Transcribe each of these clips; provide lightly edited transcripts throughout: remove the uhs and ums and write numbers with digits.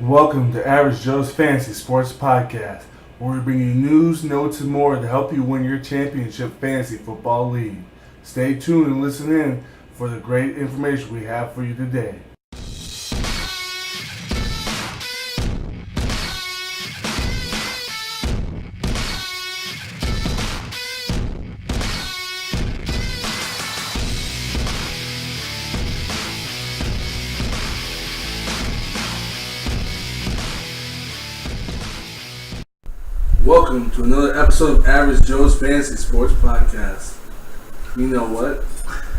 Welcome to Average Joe's Fantasy Sports Podcast, where we bring you news, notes, and more to help you win your championship fantasy football league. Stay tuned and listen in for the great information we have for you today. Welcome to another episode of Average Joe's Fantasy Sports Podcast. You know what?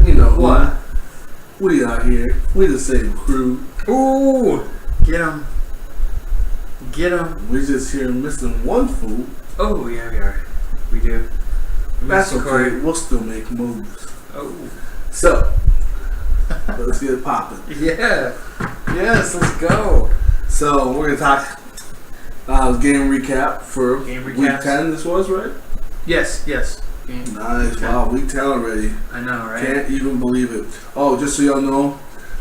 You know what? We out here. We the same crew. Ooh! Get him. Get him. We just here missing one fool. Oh, yeah, we are. We do. That's okay. We'll still make moves. Oh. So, let's get it popping. Yeah. Yes, let's go. So, we're going to talk game recap for week 10 this was, right? Yes. Nice. Wow, week 10 already. I know, right? Can't even believe it. Oh, just so y'all know,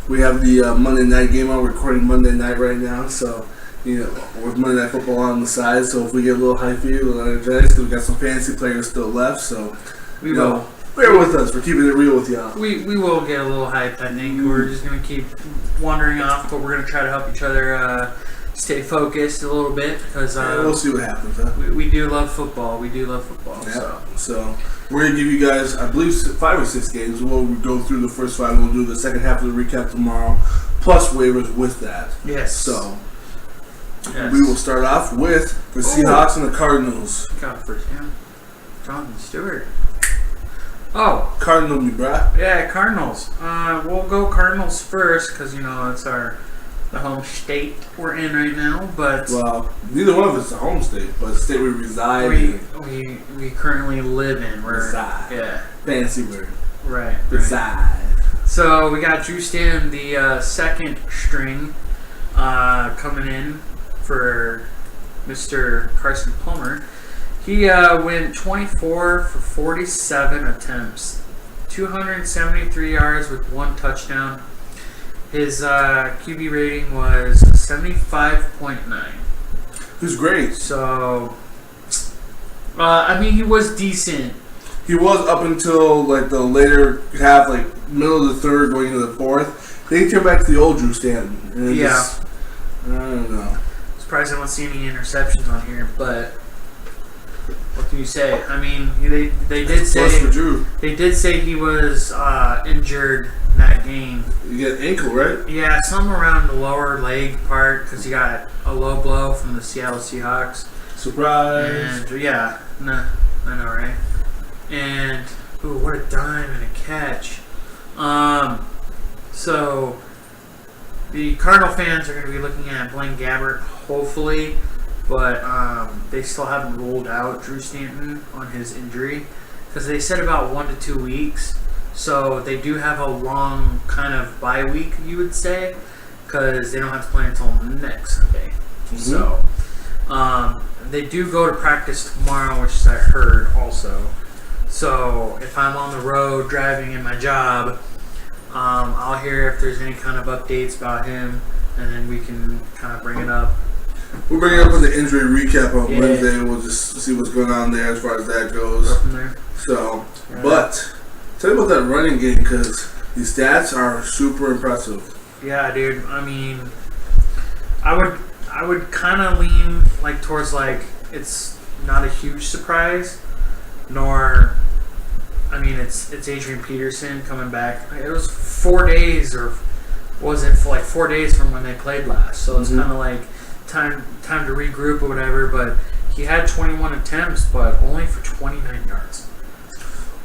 we have the Monday night game on. We're recording Monday night right now, so, you know, with Monday Night Football on the side, so if we get a little hypey, a little energized, we got some fantasy players still left, so, we will. Bear with us. We're keeping it real with y'all. We will get a little hyped, I think. We're just going to keep wandering off, but we're going to try to help each other stay focused a little bit because we'll see what happens. Huh? We do love football. Yeah. So we're gonna give you guys, I believe, 5 or 6 games. We'll go through the first 5. We'll do the second half of the recap tomorrow, plus waivers with that. Yes. So we will start off with the Seahawks and the Cardinals. Got first, yeah. Jonathan Stewart. Oh, Cardinal me, bruh. Yeah, Cardinals. We'll go Cardinals first because it's the home state we're in right now, but neither one of us is a home state, but the state we reside in. We currently live in. Reside. Yeah. Fancy word. Right. Reside. So we got Drew Stanton, the second string, coming in for Mr. Carson Palmer. He went 24 for 47 attempts, 273 yards with 1 touchdown. His QB rating was 75.9. He was great. So, he was decent. He was up until the later half, middle of the third, going into the fourth. Then he turned back to the old Drew Stanton. And I don't know. Surprised I don't see any interceptions on here, but what can you say? They did say for Drew. They did say he was injured in that game. You got ankle, right? Yeah, something around the lower leg part because he got a low blow from the Seattle Seahawks. Surprise! And I know, right? And what a dime and a catch! So the Cardinal fans are going to be looking at Blaine Gabbert, hopefully. But they still haven't ruled out Drew Stanton on his injury because they said about 1 to 2 weeks. So they do have a long kind of bye week, you would say, because they don't have to play until next Sunday. Mm-hmm. So they do go to practice tomorrow, which I heard also. So if I'm on the road driving in my job, I'll hear if there's any kind of updates about him, and then we can kind of bring it up. We'll bring it up with the injury recap on Wednesday. We'll just see what's going on there as far as that goes. Go from there. So, but tell me about that running game because these stats are super impressive. Yeah, dude. I would kind of lean towards it's not a huge surprise, nor it's Adrian Peterson coming back. It was 4 days, or was it 4 days from when they played last? So it's kind of time to regroup or whatever, but he had 21 attempts, but only for 29 yards.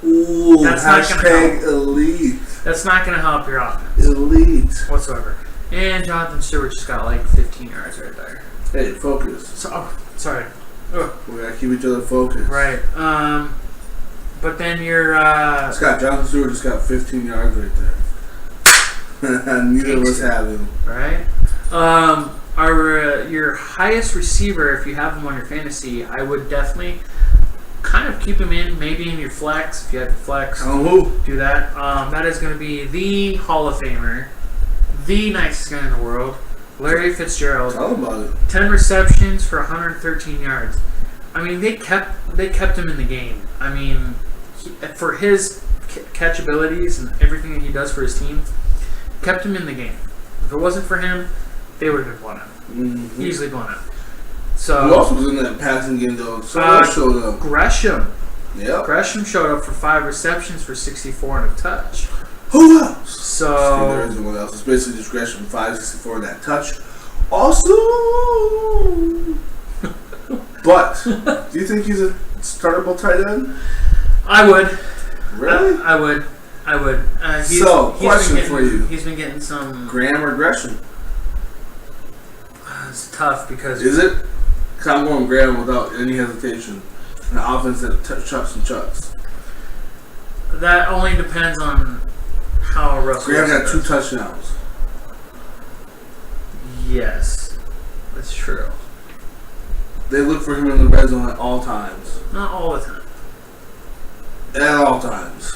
Ooh, that's hashtag elite. That's not going to help your offense. Elite. Whatsoever. And Jonathan Stewart just got 15 yards right there. Hey, focus. Sorry. Ugh. We got to keep each other focused. Right. But then you're... Jonathan Stewart just got 15 yards right there. Neither of us have him. Right. Your highest receiver, if you have him on your fantasy, I would definitely kind of keep him in, maybe in your flex, if you have your flex. Do that. That is going to be the Hall of Famer, the nicest guy in the world, Larry Fitzgerald. Tell him about it. 10 receptions for 113 yards. I mean, they kept him in the game. I mean, for his catch abilities and everything that he does for his team, kept him in the game. If it wasn't for him, they would have been blown out. Mm-hmm. Easily blown out. So who else was in that passing game though? Someone showed up. Gresham. Yep. Gresham showed up for 5 receptions for 64 and a touch. Who else? So there isn't one else. It's basically just Gresham 564 and that touch. Also, but do you think he's a startable tight end? I would. Really? I would. Question for you. He's been getting some. Graham or Gresham? It's tough because. Is it? Because I'm going Graham without any hesitation. An offense that chucks and chucks. That only depends on how Russell. Graham got 2 touchdowns. Yes, that's true. They look for him in the red zone at all times. Not all the time. At all times.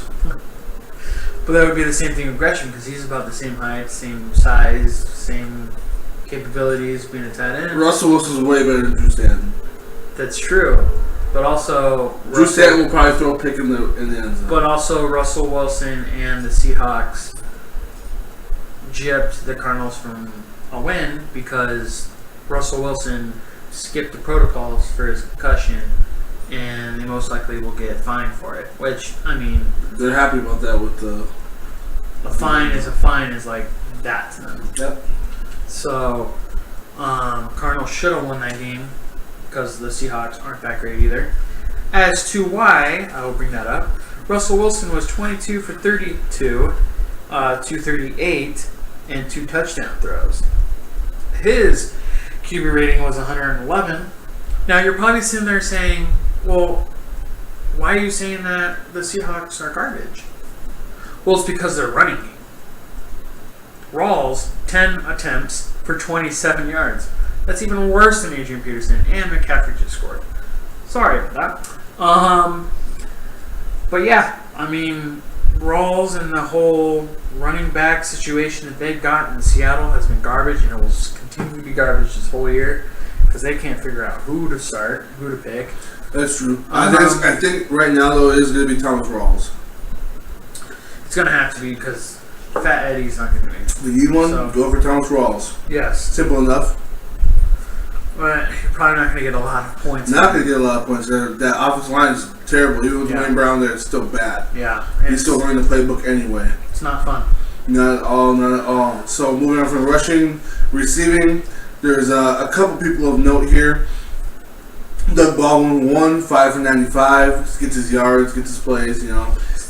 But that would be the same thing with Gresham because he's about the same height, same size, same capabilities being a tight end. Russell Wilson's way better than Drew Stanton. That's true. But also Drew Stanton will probably throw a pick in the end zone. But also Russell Wilson and the Seahawks gypped the Cardinals from a win because Russell Wilson skipped the protocols for his concussion, and they most likely will get fined for it. Which, I mean, they're happy about that with the. A fine is like that to them. Yep. So, Cardinals should have won that game because the Seahawks aren't that great either. As to why, I will bring that up. Russell Wilson was 22 for 32, 238, and 2 touchdown throws. His QB rating was 111. Now, you're probably sitting there saying, well, why are you saying that the Seahawks are garbage? Well, it's because they're running game. Rawls, 10 attempts for 27 yards. That's even worse than Adrian Peterson, and McCaffrey just scored. Sorry about that. But yeah, I mean, Rawls and the whole running back situation that they've got in Seattle has been garbage, and it will continue to be garbage this whole year because they can't figure out who to start, who to pick. That's true. I think right now, though, it is going to be Thomas Rawls. It's going to have to be because Fat Eddie's not going to make it. The need one, go for Thomas Rawls. Yes. Simple enough. But you're probably not going to get a lot of points. Not going to get a lot of points. That offensive line is terrible. Even with Dwayne Brown there, it's still bad. Yeah. He's still learning the playbook anyway. It's not fun. Not at all, not at all. So moving on from rushing, receiving, there's a couple people of note here. Doug Baldwin won 5 for 95, gets his yards, gets his plays,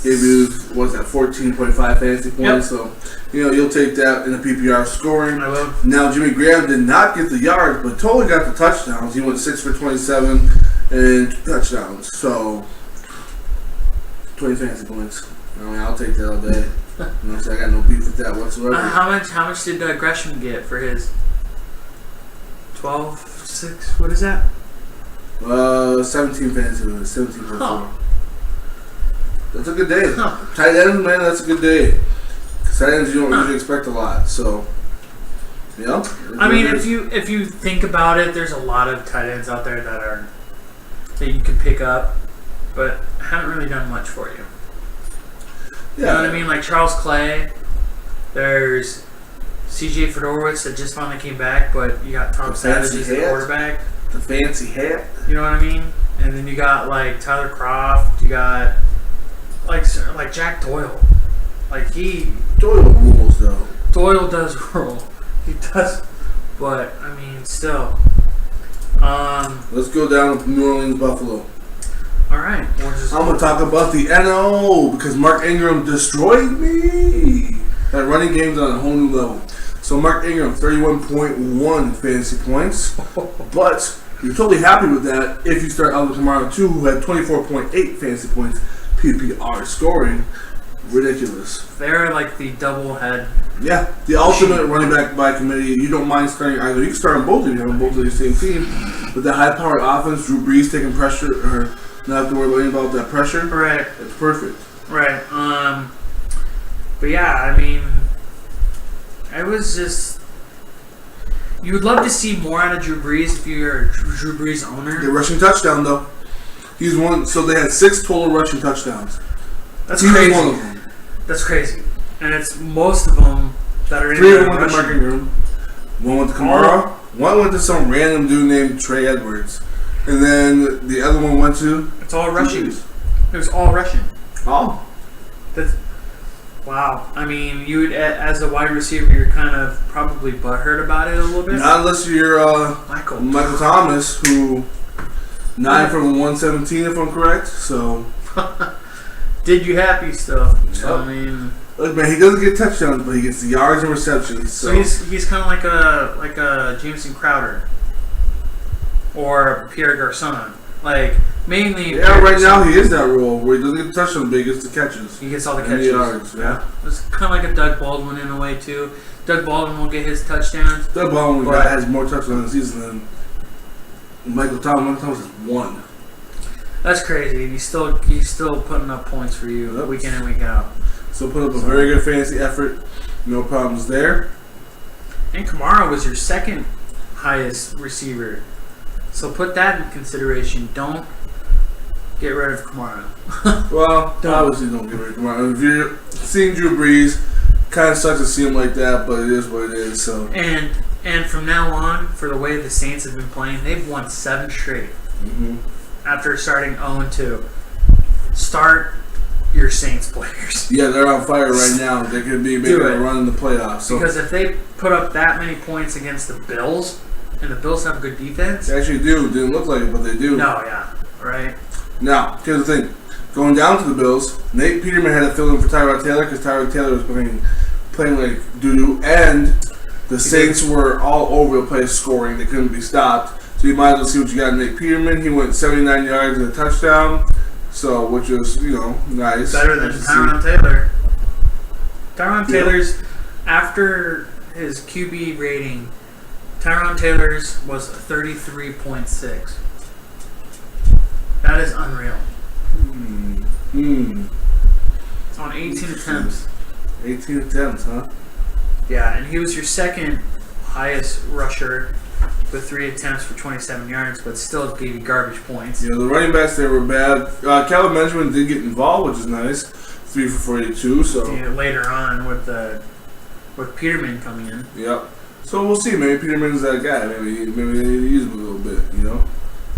Gave you, 14.5 fantasy points. Yep. So, you'll take that in a PPR scoring. I will. Now, Jimmy Graham did not get the yards, but totally got the touchdowns. He went 6 for 27 and 2 touchdowns. So, 20 fantasy points. I'll take that all day. So I got no beef with that whatsoever. How much did Gresham get for his 12-6? What is that? 17 fantasy points. 17.4. Huh. That's a good day. Huh. Tight end, man, that's a good day. Tight ends, you don't usually expect a lot. So, I mean, if you think about it, there's a lot of tight ends out there that you can pick up, but haven't really done much for you. Yeah. You know what I mean? Like Charles Clay. There's CJ Fedorowicz that just finally came back, but you got Tom Savage as the quarterback. The fancy hat. You know what I mean? And then you got like Tyler Kroft. You got like Jack Doyle. Doyle rules though. Doyle does rule. He does, but I mean, still. Let's go down to New Orleans Buffalo. All right. I'm gonna talk about the NO because Mark Ingram destroyed me. That running game's on a whole new level. So Mark Ingram, 31.1 fantasy points, but you're totally happy with that if you start Alvin Kamara too, who had 24.8 fantasy points PPR scoring. Ridiculous. They're like the double head. Yeah, the ultimate running back by committee. You don't mind starting either. You can start on both if you have both of the same team. But the high-powered offense, Drew Brees taking pressure, or not have to worry about that pressure. Right. It's perfect. Right. But yeah, I mean, it was just. You would love to see more out of Drew Brees if you're a Drew Brees owner. The rushing touchdown, though. He's one. So they had 6 total rushing touchdowns. That's He crazy. was one of them. That's crazy. And it's most of them that are in 3 the of them went to rushing. Mark Ingram. One went to Kamara. One went to some random dude named Trey Edwards. And then the other one went to... It's all rushing. It was all rushing. Oh. That's, wow. I mean, you would, as a wide receiver, you're kind of probably butthurt about it a little bit. Not unless you're Michael Thomas, who 9 for 117, if I'm correct. So, did you happy still? Yep. I mean, look, man, he doesn't get touchdowns, but he gets the yards and receptions. so he's kind of like a Jameson Crowder or Pierre Garçon. Like mainly. Yeah, Pierre right Garçon. now he is that role where he doesn't get touchdowns, but he gets the catches. He gets all the And catches. the yards, yeah. It's kind of like a Doug Baldwin in a way too. Doug Baldwin will get his touchdowns. Doug Baldwin But- has more touchdowns in the season than Michael Thomas. Michael Thomas has 1. That's crazy. He's still putting up points for you Yep. week in and week out. So put up a very good fantasy effort. No problems there. And Kamara was your second highest receiver. So put that in consideration. Don't get rid of Kamara. Well, Don't. obviously don't get rid of Kamara. If you're seeing Drew Brees, kind of sucks to see him like that, but it is what it is. So. And from now on, for the way the Saints have been playing, they've won 7 straight Mm-hmm. after starting 0-2. Start your Saints players. Yeah, they're on fire right now. They could be making a run in the playoffs. So Because if they put up that many points against the Bills, and the Bills have good defense, they actually do. Didn't look like it, but they do. no, yeah, right? Now, here's the thing. Going down to the Bills, Nate Peterman had to fill in for Tyrod Taylor because Tyrod Taylor was playing like doo-doo, and the Saints were all over the place scoring. They couldn't be stopped. So you might as well see what you got in Nate Peterman. He went 79 yards and a touchdown, so which was, nice. Better than Nice to see. Tyron Taylor. Tyron Taylor's, after his QB rating, Tyron Taylor's was 33.6. That is unreal. On 18 attempts. 18 attempts, huh? Yeah, and he was your second highest rusher with 3 attempts for 27 yards, but still gave you garbage points. Yeah, the running backs, they were bad. Calvin Benjamin did get involved, which is nice. 3 for 42, so. Yeah, later on with Peterman coming in. Yep. So we'll see. Maybe Peterman's that guy. Maybe they need to use him a little bit,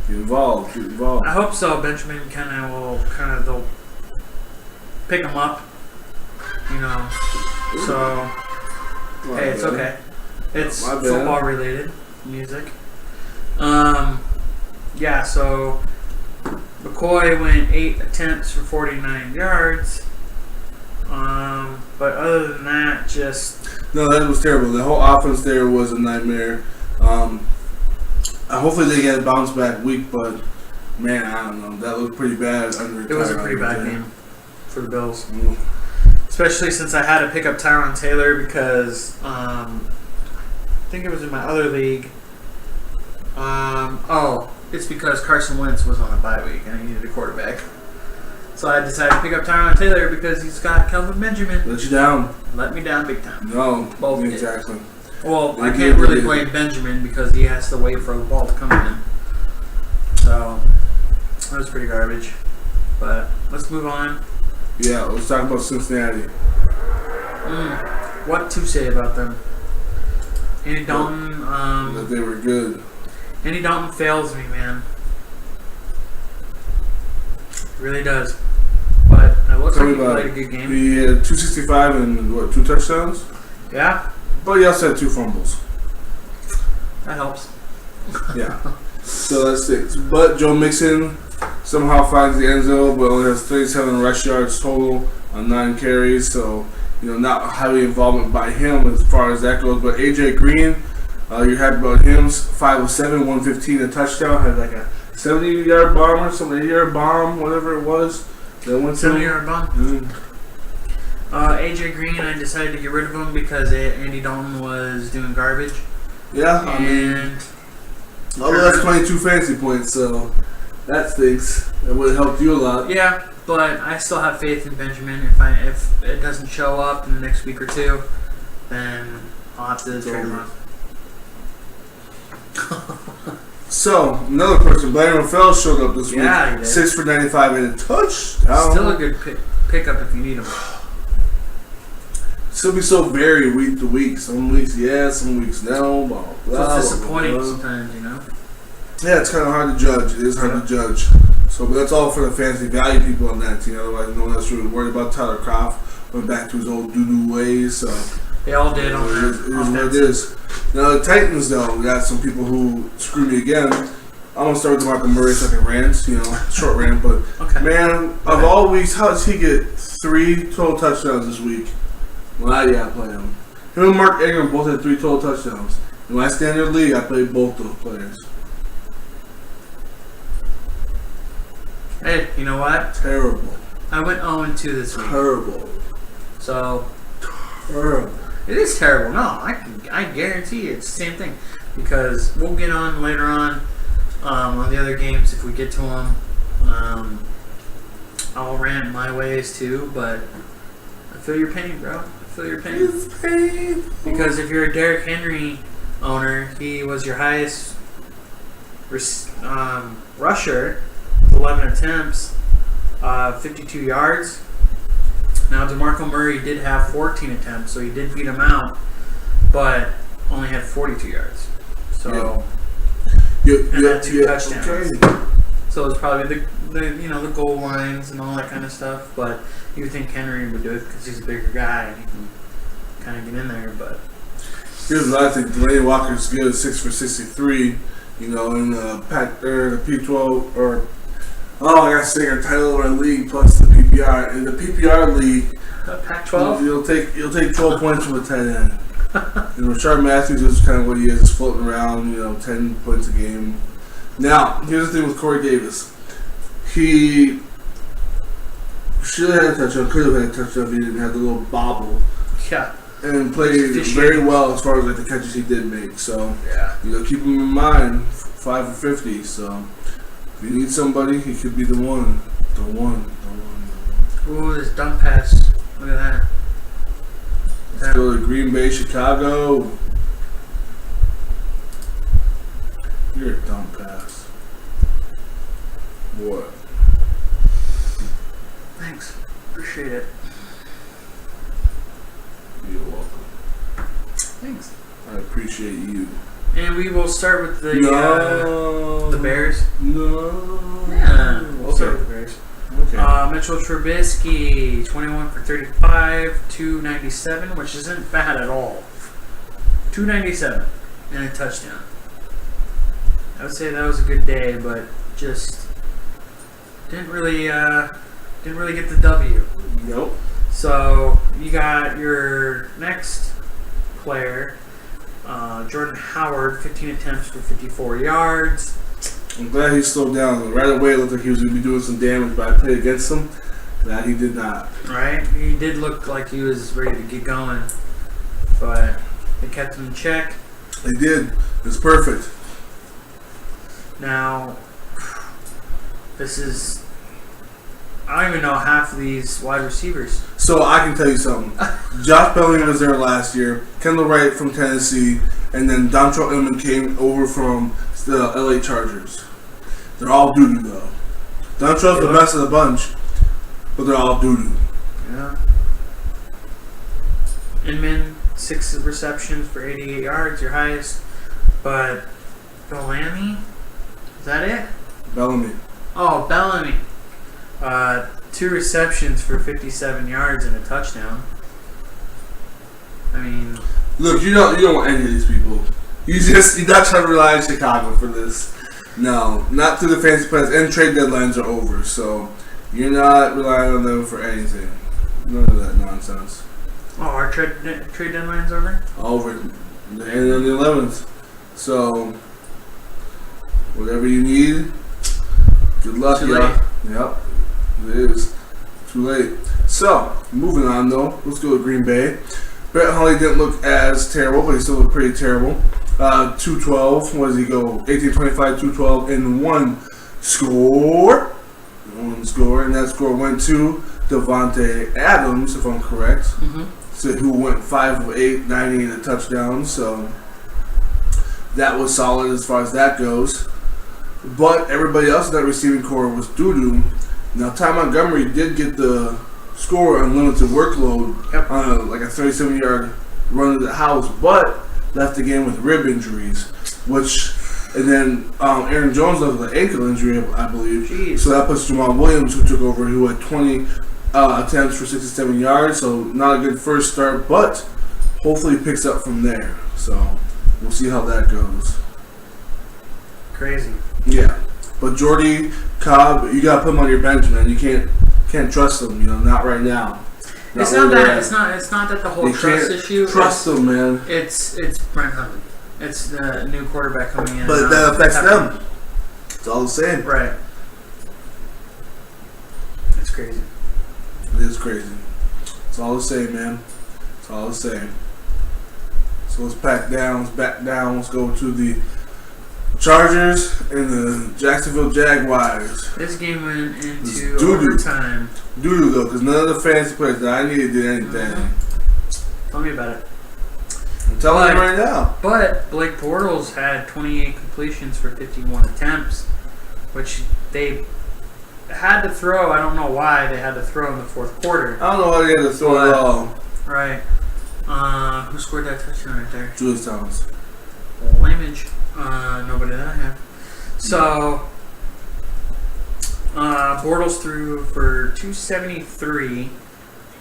Get involved. I hope so. Benjamin they'll pick him up, So, hey, it's okay. It's My bad. football related music. Yeah, so McCoy went 8 attempts for 49 yards. But other than that, just No, that was terrible. The whole offense there was a nightmare. Hopefully they get a bounce back week, but man, I don't know. That looked pretty bad under it was a Tyrod pretty bad there. game for the Bills. Mm. Especially since I had to pick up Tyron Taylor because I think it was in my other league. It's because Carson Wentz was on a bye week and I needed a quarterback. So I decided to pick up Tyron Taylor because he's got Kelvin Benjamin. Let you down. Let me down big time. No, Both did. exactly. Well, They I did, can't they really did. blame Benjamin because he has to wait for the ball to come in. So that was pretty garbage. But let's move on. Yeah, let's talk about Cincinnati. What to say about them? Andy Dalton. That they were good. Andy Dalton fails me, man. Really does. But it looks Tell like me he about played a it. good game. He had 265 and 2 touchdowns? Yeah, But he also had 2 fumbles. that helps. Yeah. So that's 6. But Joe Mixon somehow finds the end zone, but only has 37 rush yards total on 9 carries. So, not heavy involvement by him as far as that goes. But AJ Green, you're happy about him. 5 of 7, 115, a touchdown. Had like a 70-yard bomb or some 80-yard bomb, whatever it was. That went to 70-yard bomb. AJ Green, I decided to get rid of him because Andy Dalton was doing garbage. Yeah, I mean, And although that's 22 fantasy points, so that stinks. That would have helped you a lot. yeah, but I still have faith in Benjamin. If it doesn't show up in the next week or two, then I'll have to trade him off. So, another person, Blaine Rafael, showed up this He week. did. 6 for 95 and a touchdown. Still a good pickup if you need him. Still be so varied week to week. Some weeks yes, some weeks no. Blah, blah, So it's disappointing blah, blah. sometimes, you know? Yeah, it's kind of hard to judge. It is hard to judge. So, but that's all for the fantasy value people on that team. Otherwise, no one else really worried about Tyler Kroft. Went back to his old doo-doo ways. So They all did on it that. is what it is. Now, the Titans, though, we got some people who screw me again. I'm going to start with DeMarco Murray, second rant, short rant. But, Okay. man, of all weeks, how does he get 3 total touchdowns this week? Well, I play him. Him and Mark Ingram both had 3 total touchdowns. In my standard league, I played both those players. Hey, you know what? Terrible. I went 0-2 this week. Terrible. So, Terrible. it is terrible. No, I guarantee you it's the same thing. Because we'll get on later on the other games if we get to them. I'll rant my ways too, but I feel your pain, bro. I feel your pain. It's painful. Because if you're a Derrick Henry owner, he was your highest rusher, 11 attempts, 52 yards. Now, DeMarco Murray did have 14 attempts, so he did beat him out, but only had 42 yards. So, and had 2 touchdowns. Okay. So it's probably the goal lines and all that kind of stuff. But you would think Henry would do it because he's a bigger guy and he can kind of get in there. But Here's what I think. Delaney Walker's good, 6 for 63. In the P12 or I got to say our title of our league plus the PPR. In the PPR league, Pac-12. You'll take 12 points from a tight end. Rashard Matthews is kind of what he is, just floating around. 10 points a game. Now, here's the thing with Corey Davis. He should have had a touchdown, could have had a touchdown if he didn't have the little bobble. Yeah. And played very well as far as the catches he did make. So, keep him in mind, 5 for 50. So, if you need somebody, he could be the one. The one. Ooh, this dump pass. Look at that. Let's go to Green Bay, Chicago. You're a dumb pass. What? Thanks. Appreciate it. You're welcome. Thanks. I appreciate you. And we will start with the Bears. No. Yeah, we'll start with the Bears. Okay. Mitchell Trubisky, 21 for 35, 297, which isn't bad at all. 297 and a touchdown. I would say that was a good day, but just didn't really get the W. Nope. So you got your next player, Jordan Howard, 15 attempts for 54 yards. I'm glad he slowed down. Right away, it looked like he was going to be doing some damage, but I played against him. That he did not. Right? He did look like he was ready to get going, but they kept him in check. They did. It's perfect. Now, I don't even know half of these wide receivers. So I can tell you something. Josh Bellingham was there last year. Kendall Wright from Tennessee, and then Dontrell Inman came over from the LA Chargers. They're all doo-doo though. Dontrell's the best of the bunch, but they're all doo-doo. Yeah. Inman, 6 receptions for 88 yards, your highest. But Bellamy, is that it? Bellamy. Oh, Bellamy. 2 receptions for 57 yards and a touchdown. I mean, look, you don't want any of these people. You're not trying to rely on Chicago for this. No, not through the fantasy plans, and trade deadlines are over, so you're not relying on them for anything. None of that nonsense. oh, our trade deadline's over? Over. And on the 11th. So, whatever you need, good luck, Too y'all. late. Yep, it is. Too late. So, moving on though, let's go to Green Bay. Brett Hundley didn't look as terrible, but he still looked pretty terrible. 212. What does he go? 18-25, 212, and one score. One score, and that score went to Devontae Adams, if I'm correct. Mm-hmm. So, who went 5 of 8, 90 and a touchdown. So that was solid as far as that goes. But everybody else in that receiving core was doo-doo. Now, Ty Montgomery did get the score on limited workload on like a 37-yard run to the house, but left the game with rib injuries, and then Aaron Jones left with an ankle injury, I believe. Jeez. So that puts Jamal Williams, who took over, who had 20 attempts for 67 yards, so not a good first start, but hopefully picks up from there. So we'll see how that goes. Crazy. Yeah, but Jordy, Cobb, you gotta put him on your bench, man. You can't trust them, not right now. It's not that the whole trust issue. Trust them, man. It's Brent Hundley. It's the new quarterback coming in. But that affects them. It's all the same. Right. It's crazy. It is crazy. It's all the same, man. It's all the same. So let's back down. Let's go to the Chargers and the Jacksonville Jaguars. This game went into doo-doo. overtime. Doo-doo, though, because none of the fantasy players that I needed did anything. Tell me about it. I'm telling you right now. But Blake Bortles had 28 completions for 51 attempts, which they had to throw. I don't know why they had to throw in the fourth quarter. I don't know why they had to throw it all. Right. Who scored that touchdown right there? Julius Thomas. Well, image. Nobody that I have. So, Bortles threw for 273,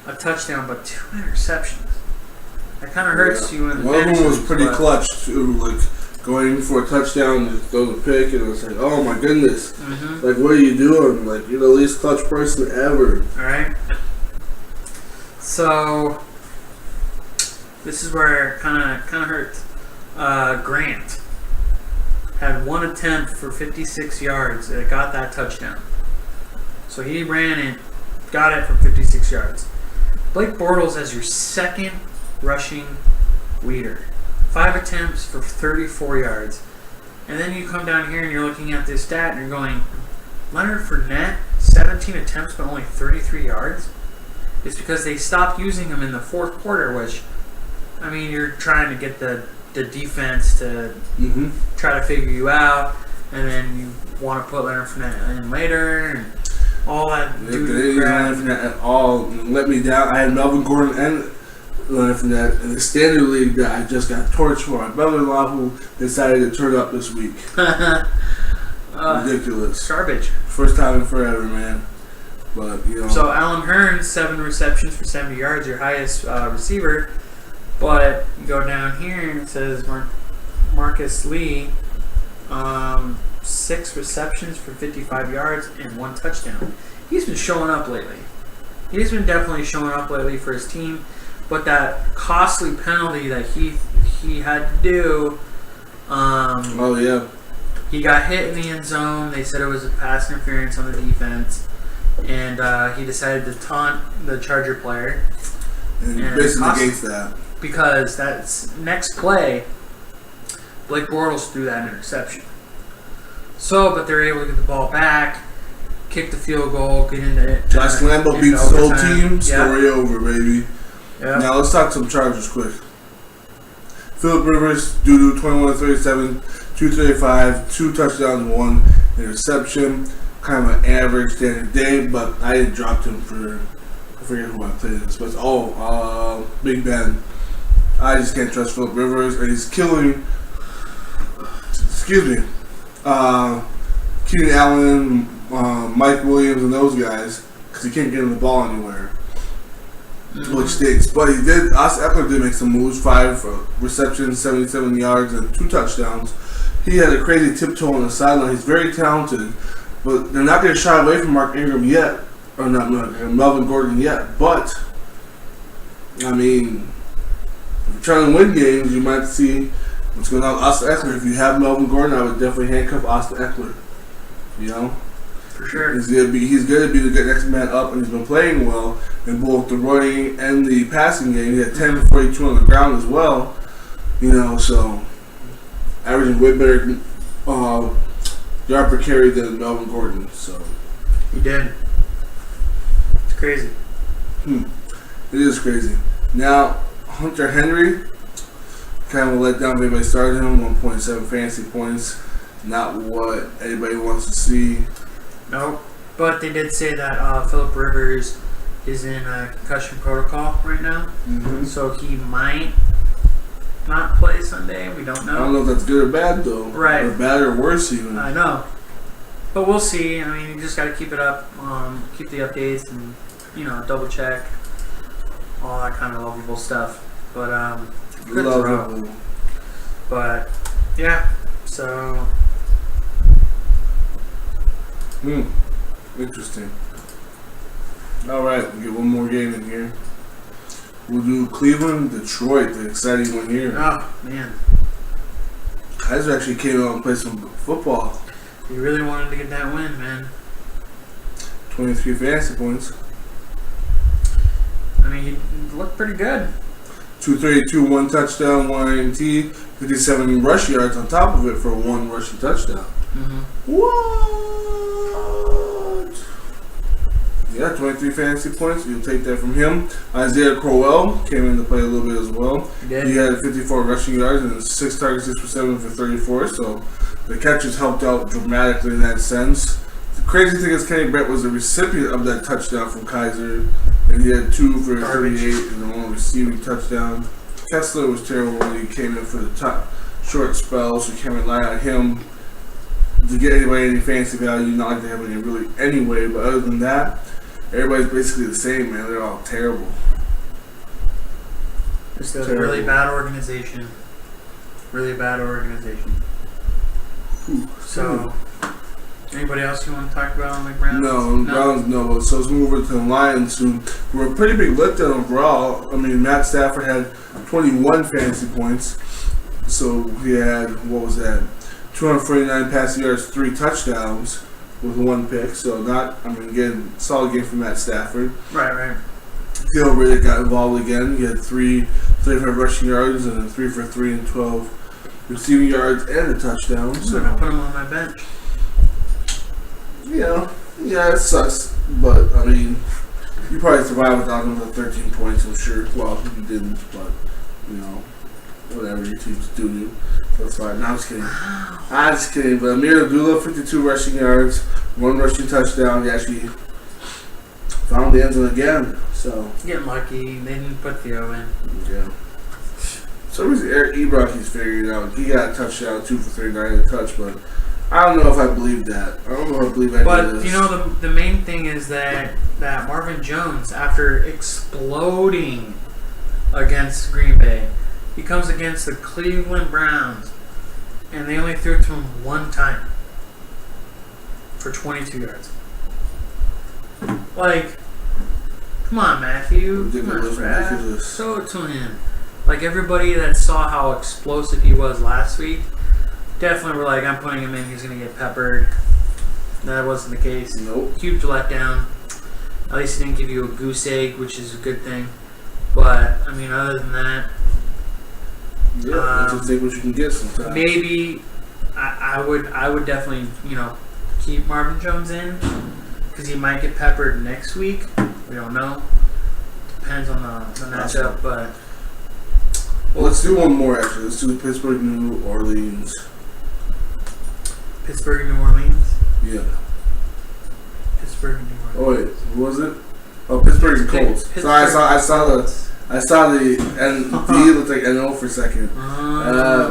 a touchdown, but 2 interceptions. That kind of hurts you in the One of them was pretty but clutch, too. Like, going for a touchdown and throw the pick, and it's like, oh my goodness. Mm-hmm. Like, what are you doing? Like, you're the least clutch person ever. Alright. So, this is where it kind of hurts. Grant had 1 attempt for 56 yards that got that touchdown. So he ran it, got it for 56 yards. Blake Bortles as your second rushing leader. 5 attempts for 34 yards. And then you come down here and you're looking at this stat and you're going, Leonard Fournette, 17 attempts but only 33 yards? It's because they stopped using him in the fourth quarter, which, I mean, you're trying to get the defense to try to figure you out, and then you want to put Leonard Fournette in later, and all that. They didn't use Leonard Fournette at all. Let me down. I had Melvin Gordon and Leonard Fournette in the standard league that I just got torched for. My brother-in-law who decided to turn up this week. Ridiculous. Garbage. First time in forever, man. But, So Alan Hearns, 7 receptions for 70 yards, your highest receiver. But you go down here and it says Marcus Lee, 6 receptions for 55 yards and 1 touchdown. He's been showing up lately. He's been definitely showing up lately for his team. But that costly penalty that he had to do. Oh, yeah. He got hit in the end zone. They said it was a pass interference on the defense. And he decided to taunt the Charger player. And basically against that. Because that's next play, Blake Bortles threw that interception. So, but they're able to get the ball back, kick the field goal, get into it. Josh Lambo beats his whole team. Story over, baby. Yeah. Now let's talk some Chargers quick. Phillip Rivers, doo-doo, 21-37, 235, 2 touchdowns, 1 interception. Kind of an average standard day, but I dropped him for, I forget who I played this, but Big Ben. I just can't trust Phillip Rivers, and he's killing. Excuse me, Keenan Allen, Mike Williams, and those guys because he can't get him the ball anywhere, which stinks. But he did. Austin Eckler did make some moves: 5 receptions, 77 yards, and 2 touchdowns. He had a crazy tiptoe on the sideline. He's very talented, but they're not going to shy away from Mark Ingram yet, or not Melvin Gordon yet. But I mean, if you're trying to win games, you might see what's going on with Austin Eckler. If you have Melvin Gordon, I would definitely handcuff Austin Eckler. For sure. He's gonna be the next man up, and he's been playing well in both the running and the passing game. He had 10 for 42 on the ground as well. So averaging way better yard per carry than Melvin Gordon. So he did. It's crazy. It is crazy. Now, Hunter Henry, kind of a letdown. Everybody started him 1.7 fantasy points. Not what anybody wants to see. Nope. But they did say that Phillip Rivers is in a concussion protocol right now, so he might not play Sunday. We don't know. I don't know if that's good or bad though. Right. Or bad or worse even. I know. But we'll see. I mean, you just got to keep it up, keep the updates, and double check all that kind of lovable stuff. But good throw. But yeah, so. Interesting. All right, we get one more game in here. We'll do Cleveland, Detroit, the exciting one here. Oh man, Kaiser actually came out and played some football. He really wanted to get that win, man. 23 fantasy points. I mean, he looked pretty good. 232, 1 touchdown, 1 INT, 57 rush yards on top of it for 1 rushing touchdown. What? Yeah, 23 fantasy points. You'll take that from him. Isaiah Crowell came in to play a little bit as well. He had 54 rushing yards and 6 targets, 6 for 7 for 34. So the catches helped out dramatically in that sense. The crazy thing is Kenny Brett was the recipient of that touchdown from Kaiser. And he had 2 for 38 and 1 receiving touchdown. Kessler was terrible when he came in for the top short spell, so you can't rely on him to get anybody any fancy value. Not like they have any really anyway, but other than that, everybody's basically the same, man. They're all terrible. Just a really bad organization. Really bad organization. So, anybody else you want to talk about on the Browns? No, Browns no. So let's move over to the Lions, who were a pretty big letdown overall. I mean, Matt Stafford had 21 fantasy points. So he had, 249 passing yards, 3 touchdowns with 1 pick. So again, solid game from Matt Stafford. Right. Theo Riddick got involved again. He had 35 rushing yards and 3 for 3 and 12 receiving yards and a touchdown. I'm going to put him on my bench. Yeah, it sucks. But, I mean, you probably survived without him with 13 points, I'm sure. Well, you didn't, but, whatever, your team's doo-doo. That's fine. No, I'm just kidding. But Amir Abdullah, 52 rushing yards, 1 rushing touchdown. He actually found the end zone again. So getting lucky. They didn't put Theo in. Yeah. For some reason, Eric Ebron, he's figured it out. He got a touchdown, 2 for 39 and a touch, but I don't know if I believe that. I don't know if I believe that. But the main thing is that Marvin Jones, after exploding against Green Bay, he comes against the Cleveland Browns, and they only threw it to him 1 time for 22 yards. Like, come on, Matthew. Ridiculous. Show it to him. Like, everybody that saw how explosive he was last week definitely were like, I'm putting him in, he's going to get peppered. That wasn't the case. Nope. Huge letdown. At least he didn't give you a goose egg, which is a good thing. But, I mean, other than that, just take what you can get sometimes. Maybe I would definitely, keep Marvin Jones in because he might get peppered next week. We don't know. Depends on the matchup, but... Well, let's do one more, actually. Let's do Pittsburgh, New Orleans. Pittsburgh, New Orleans? Yeah. Pittsburgh, New Orleans. Oh, wait. Who was it? Oh, Pittsburgh and Colts. So I saw the ND looked like NO for a second.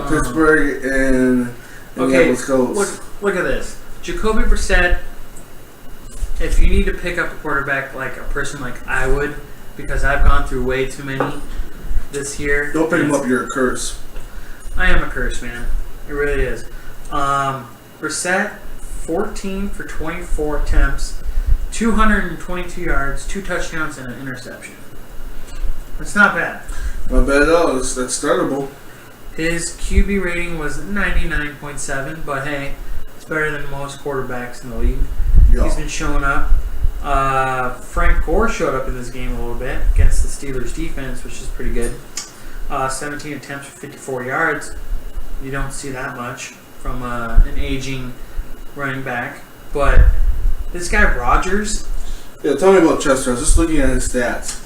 Pittsburgh and Colts. Look at this. Jacoby Brissett, if you need to pick up a quarterback like a person like I would, because I've gone through way too many this year. Don't pick him up, you're a curse. I am a curse, man. It really is. Brissett, 14 for 24 attempts, 222 yards, 2 touchdowns, and an interception. That's not bad. Not bad at all. That's startable. His QB rating was 99.7, but hey, it's better than most quarterbacks in the league. Yeah. He's been showing up. Frank Gore showed up in this game a little bit against the Steelers defense, which is pretty good. 17 attempts for 54 yards. You don't see that much from an aging running back. But this guy Rodgers. Yeah, tell me about Chester. I was just looking at his stats.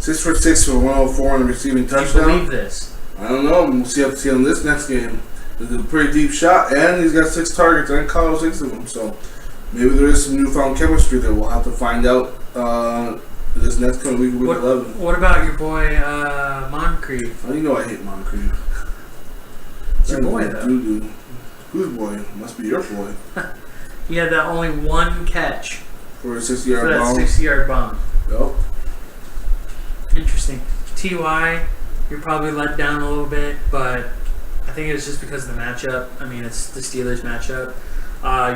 6 for 6 for 104 on the receiving touchdown. Do you believe this? I don't know. We'll see on this next game. It's a pretty deep shot, and he's got 6 targets and caught all 6 of them. So maybe there is some newfound chemistry there. We'll have to find out this next coming week, week 11. What about your boy Moncrief? Oh, you know I hate Moncrief. It's your boy, though. Dude. Whose boy? Must be your boy. He had that only one catch For a 60-yard bomb. For that 60-yard bomb. Yep. Interesting. Ty, you're probably let down a little bit, but I think it's just because of the matchup. I mean, it's the Steelers matchup.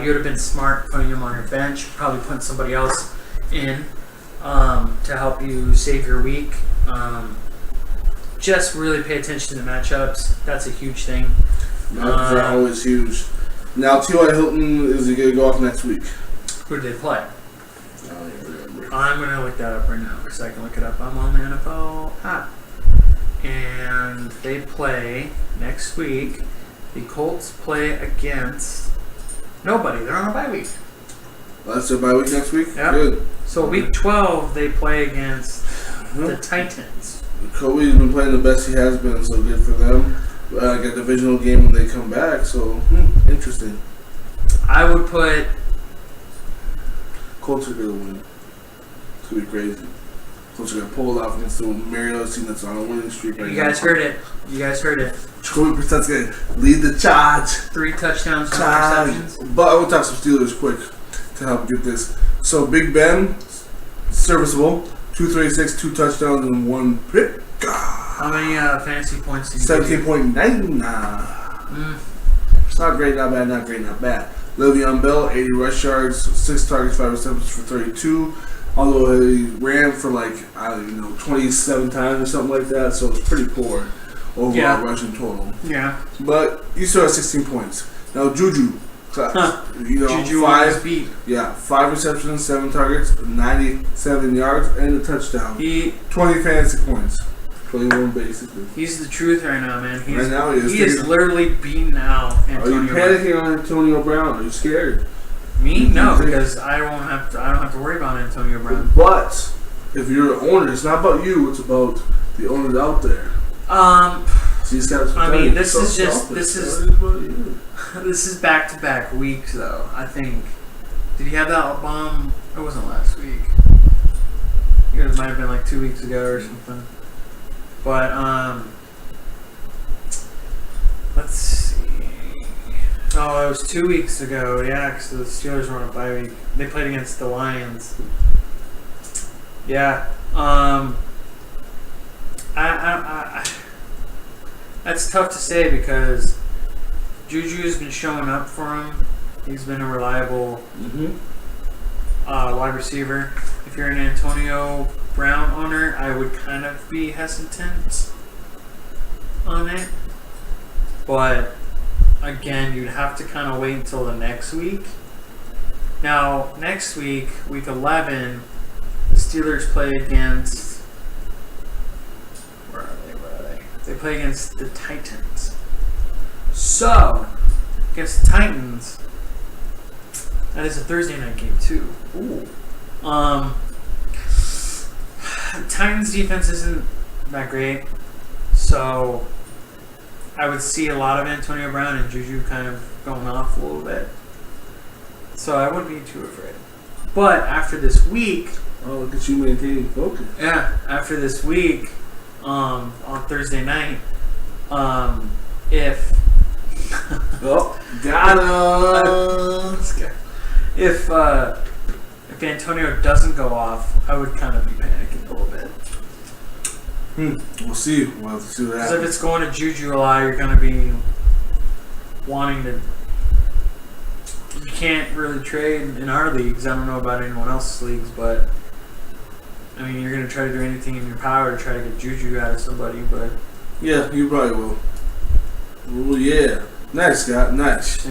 You would have been smart putting him on your bench, probably putting somebody else in to help you save your week. Just really pay attention to the matchups. That's a huge thing. Matchups are always huge. Now, T.Y. Hilton, is he going to go off next week? Who did they play? I don't even remember. I'm going to look that up right now because I can look it up. I'm on the NFL app. And they play next week. The Colts play against nobody. They're on a bye week. Well, that's their bye week next week? Yep. Good. So week 12, they play against the Titans. Kobe's been playing the best he has been, so good for them. Got a divisional game when they come back, so interesting. I would put... Colts are going to win. It's going to be crazy. Colts are going to pull it off against the Marriott team that's on a winning streak right now. You guys heard it. Jacoby Brissett's going to lead the charge. 3 touchdowns, 2 interceptions. But I want to talk some Steelers quick to help get this. So Big Ben, serviceable. 236, 2 touchdowns, and 1 pick. How many fantasy points did you 17.9. It's not great, not bad, not great, not bad. Le'Veon Bell, 80 rush yards, 6 targets, 5 receptions for 32. Although he ran for 27 times or something like that, so it's pretty poor overall rushing total. Yeah. But you still have 16 points. Now Juju, Juju 5 beat. Yeah, 5 receptions, 7 targets, 97 yards, and a touchdown. 20 fantasy points. 21 basically. He's the truth right now, man. Right now he is literally beating out Antonio. Are you panicking on Antonio Brown? Are you scared? Me? No, because I don't have to worry about Antonio Brown. But if you're an owner, it's not about you. It's about the owners out there. This is back-to-back weeks, though. I think. Did he have that bomb? It wasn't last week. It might have been like 2 weeks ago or something. But let's see. Oh, it was 2 weeks ago. Yeah, because the Steelers were on a bye week. They played against the Lions. Yeah. That's tough to say because Juju's been showing up for him. He's been a reliable wide receiver. If you're an Antonio Brown owner, I would kind of be hesitant on it. But again, you'd have to kind of wait until the next week. Now, next week, week 11, the Steelers play against... Where are they? They play against the Titans. So, against the Titans, that is a Thursday night game too. Ooh. Titans defense isn't that great, so I would see a lot of Antonio Brown and Juju kind of going off a little bit. So I wouldn't be too afraid. But after this week... Oh, look at you maintaining focus. Yeah, after this week, on Thursday night, if... Oh, got him! If Antonio doesn't go off, I would kind of be panicking a little bit. We'll see. We'll have to see what happens. Because if it's going to Juju a lot, you're going to be wanting to... You can't really trade in our leagues. I don't know about anyone else's leagues, but... I mean, you're going to try to do anything in your power to try to get Juju out of somebody, but... Yeah, you probably will. Oh, yeah. Nice, Scott. Nice.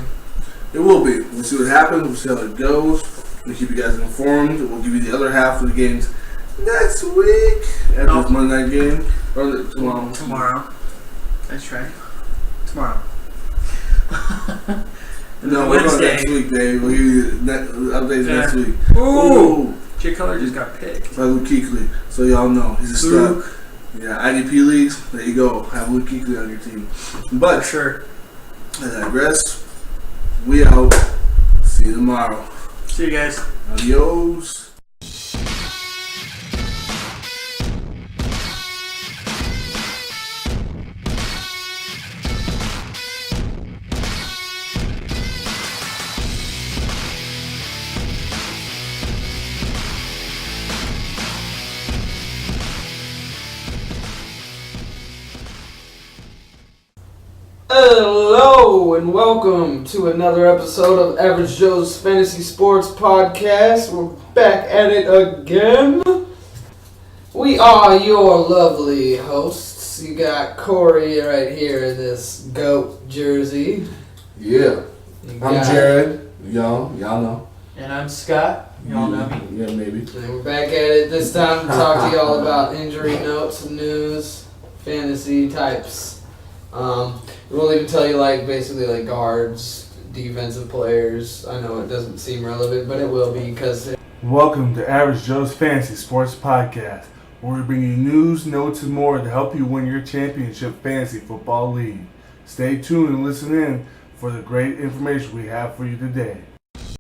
It will be. We'll see what happens. We'll see how it goes. We'll keep you guys informed. We'll give you the other half of the games next week. After this Monday night game. Or tomorrow. Tomorrow. That's right. Tomorrow. No, we're going next week, Dave. We'll give you updates next week. Ooh! Jay Cutler just got picked. By Luke Kuechly. So y'all know. He's a stud. Yeah, IDP leagues, there you go. Have Luke Kuechly on your team. But Sure. I digress. We out. See you tomorrow. See you guys. Adios. Hello and welcome to another episode of Average Joe's Fantasy Sports Podcast. We're back at it again. We are your lovely hosts. You got Corey right here in this GOAT jersey. Yeah. You I'm got- Jared. Y'all know. And I'm Scott. You all know me. Yeah, maybe. And we're back at it this time to talk to y'all about injury notes, news, fantasy types. We'll even tell you basically guards, defensive players. I know it doesn't seem relevant, but it will be because Welcome to Average Joe's Fantasy Sports Podcast, where we bring you news, notes, and more to help you win your championship fantasy football league. Stay tuned and listen in for the great information we have for you today.